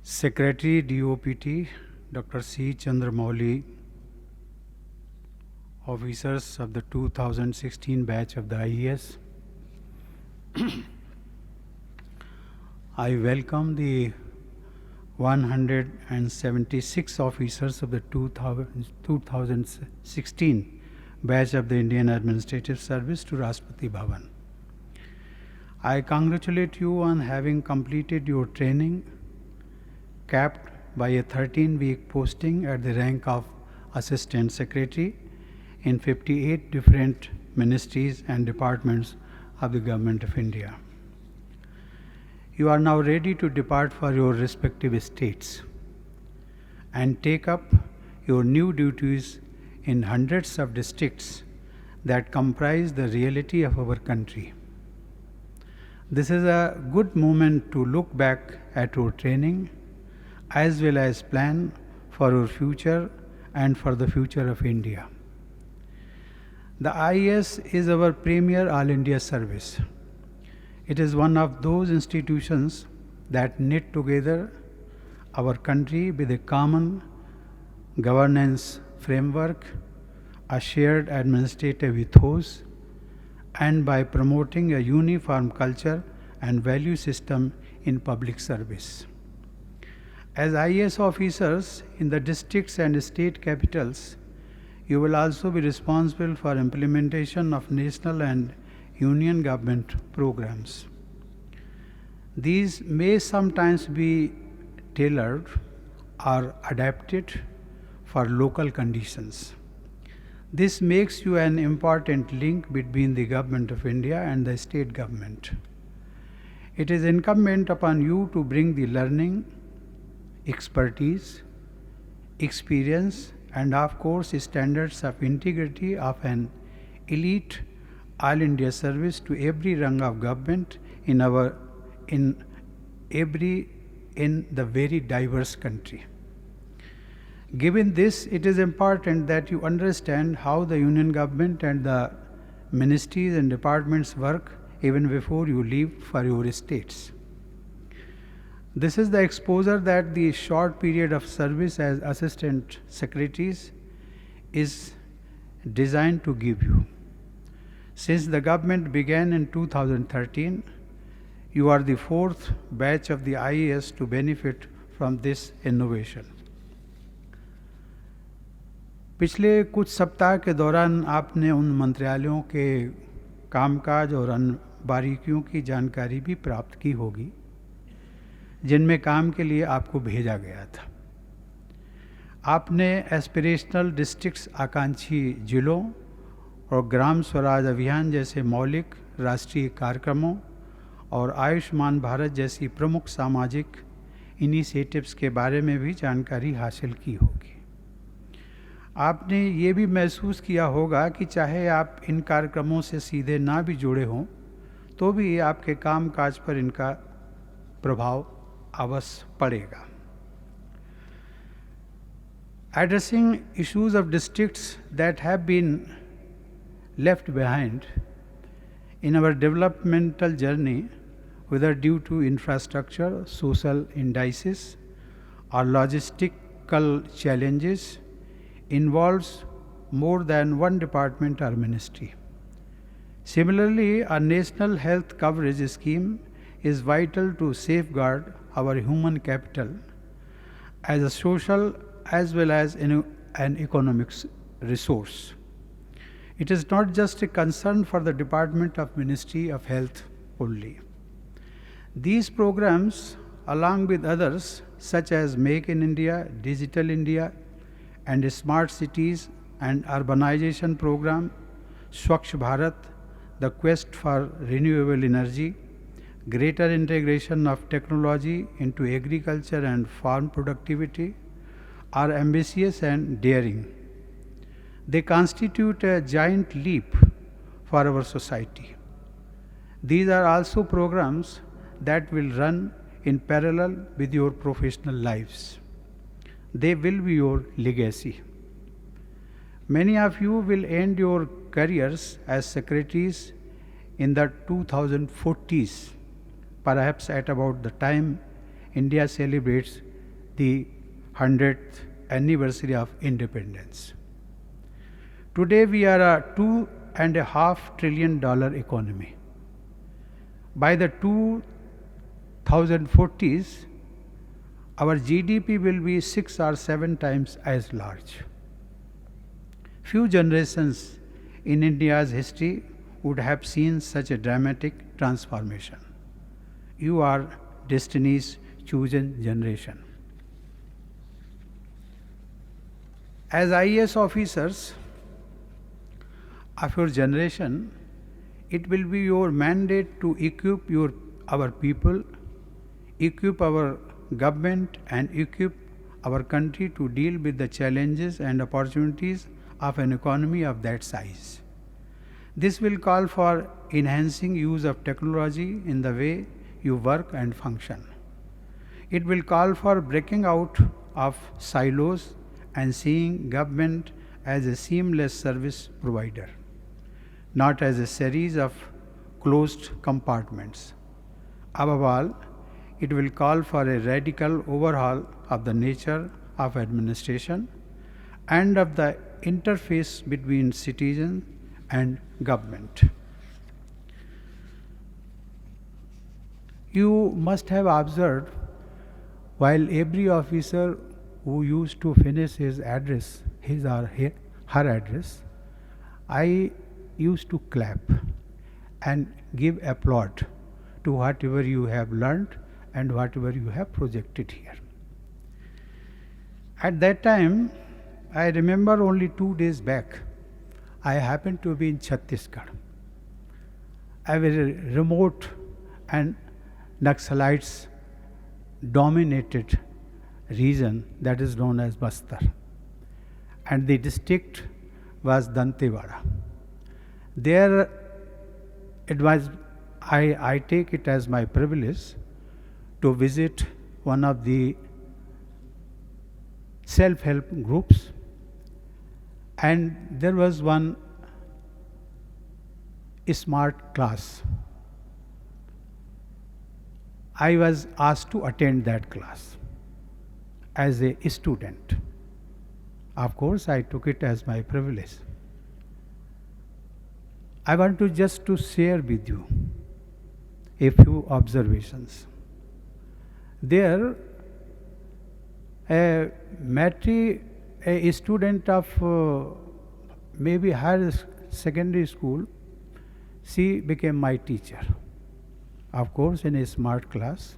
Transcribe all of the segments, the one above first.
Secretary DOPT Dr. C. Chandramouli, officers of the 2016 batch of the IES, I welcome the 176 officers of the 2016 batch of the Indian Administrative Service to Rashtrapati Bhavan. I congratulate you on having completed your training, capped by a 13-week posting at the rank of Assistant Secretary in 58 different ministries and departments of the Government of India. You are now ready to depart for your respective states and take up your new duties in hundreds of districts that comprise the reality of our country. This is a good moment to look back at your training as well as plan for your future and for the future of India. The IAS is our premier All India service. It is one of those institutions that knit together our country with a common governance framework, a shared administrative ethos, and by promoting a uniform culture and value system in public service. As IAS officers in the districts and state capitals, you will also be responsible for implementation of national and union government programs. These may sometimes be tailored or adapted for local conditions. This makes you an important link between the Government of India and the state government. It is incumbent upon you to bring the learning, expertise, experience, and of course standards of integrity of an elite All India service to every rung of government in the very diverse country. Given this, it is important that you understand how the union government and the ministries and departments work even before you leave for your states. This is the exposure that the short period of service as assistant secretaries is designed to give you. Since the government began in 2013, you are the fourth batch of the IAS to benefit from this innovation. पिछले कुछ सप्ताह के दौरान आपने उन मंत्रालयों के कामकाज और अन्य बारीकियों की जानकारी भी प्राप्त की होगी जिनमें काम के लिए आपको भेजा गया था। आपने एस्पिरेशनल डिस्ट्रिक्ट्स आकांक्षी जिलों और ग्राम स्वराज अभियान जैसे मौलिक राष्ट्रीय कार्यक्रमों और आयुष्मान भारत जैसी प्रमुख सामाजिक इनिशिएटिव्स के बारे में भी जानकारी हासिल की होगी। आपने ये भी महसूस किया होगा कि चाहे आप इन कार्यक्रमों से सीधे ना भी जुड़े हों तो भी आपके काम काज पर इनका प्रभाव अवश्य पड़ेगा। Addressing issues of districts that have been left behind in our developmental journey, whether due to infrastructure, social indices, or logistical challenges, involves more than one department or ministry. Similarly, a national health coverage scheme is vital to safeguard our human capital as a social as well as an economic resource. It is not just a concern for the Department of Ministry of Health only. These programs, along with others such as Make in India, Digital India, and Smart Cities and Urbanization Program, Swachh Bharat, the quest for renewable energy, greater integration of technology into agriculture and farm productivity, are ambitious and daring. They constitute a giant leap for our society. These are also programs that will run in parallel with your professional lives. They will be your legacy. Many of you will end your careers as secretaries in the 2040s, perhaps at about the time India celebrates the 100th anniversary of independence. Today we are a $2.5 trillion economy. By the 2040s, our GDP will be 6 or 7 times as large. Few generations in India's history would have seen such a dramatic transformation. You are destiny's chosen generation. As IAS officers of your generation, it will be your mandate to equip our people, equip our government, and equip our country to deal with the challenges and opportunities of an economy of that size. This will call for enhancing use of technology in the way you work and function. It will call for breaking out of silos and seeing government as a seamless service provider, not as a series of closed compartments. Above all, it will call for a radical overhaul of the nature of administration and of the interface between citizen and government. You must have observed, while every officer who used to finish his address, his or her address, I used to clap and give applaud to whatever you have learned and whatever you have projected here. At that time, I remember only 2 days back, I happened to be in Chhattisgarh, a very remote and Naxalites dominated region that is known as Bastar, and the district was Dantewada. There it was, I take it as my privilege to visit one of the self-help groups, and there was one smart class. I was asked to attend that class as a student. Of course, I took it as my privilege. I want to just to share with you a few observations. There, a student of maybe higher secondary school, she became my teacher. Of course, in a smart class.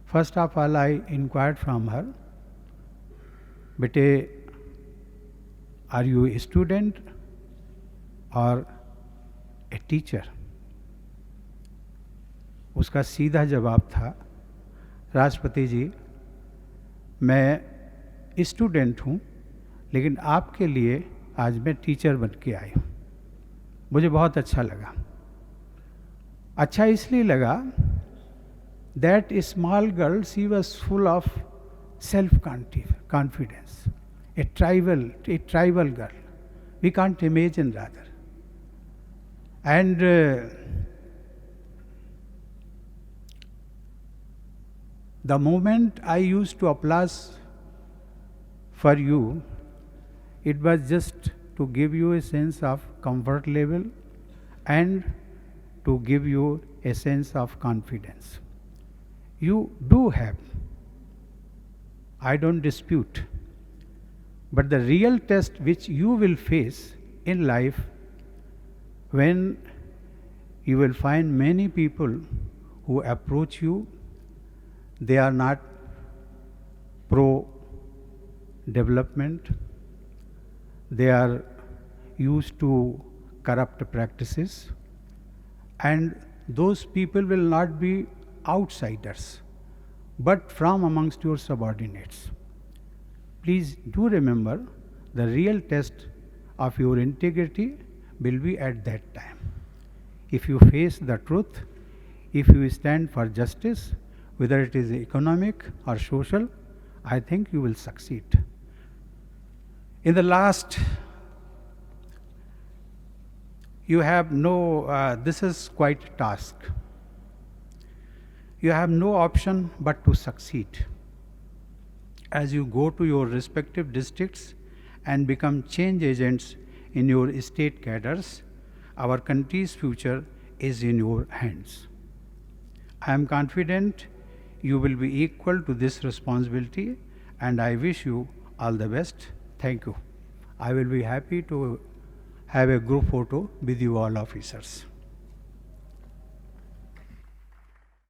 First of all, I inquired from her, "Bete, are you a student or a teacher?" उसका सीधा जवाब था, "राष्ट्रपति जी, मैं student हूँ, लेकिन आपके लिए आज मैं टीचर बन के आई हूँ।" मुझे बहुत अच्छा लगा। अच्छा इसलिए लगा, that small girl, she was full of self-confidence, a tribal girl. We can't imagine rather. And the moment I used to applause for you, it was just to give you a sense of comfort level and to give you a sense of confidence. You do have, I don't dispute, but the real test which you will face in life, when you will find many people who approach you, they are not pro development, they are used to corrupt practices, and those people will not be outsiders but from amongst your subordinates. Please do remember, the real test of your integrity will be at that time. If you face the truth, if you stand for justice, whether it is economic or social, I think you will succeed. In the last, you have no, this is quite a task. You have no option but to succeed. as you go to your respective districts and become change agents in your state cadres. Our country's future is in your hands. I am confident you will be equal to this responsibility, and I wish you all the best. Thank you. I will be happy to have a group photo with you all officers.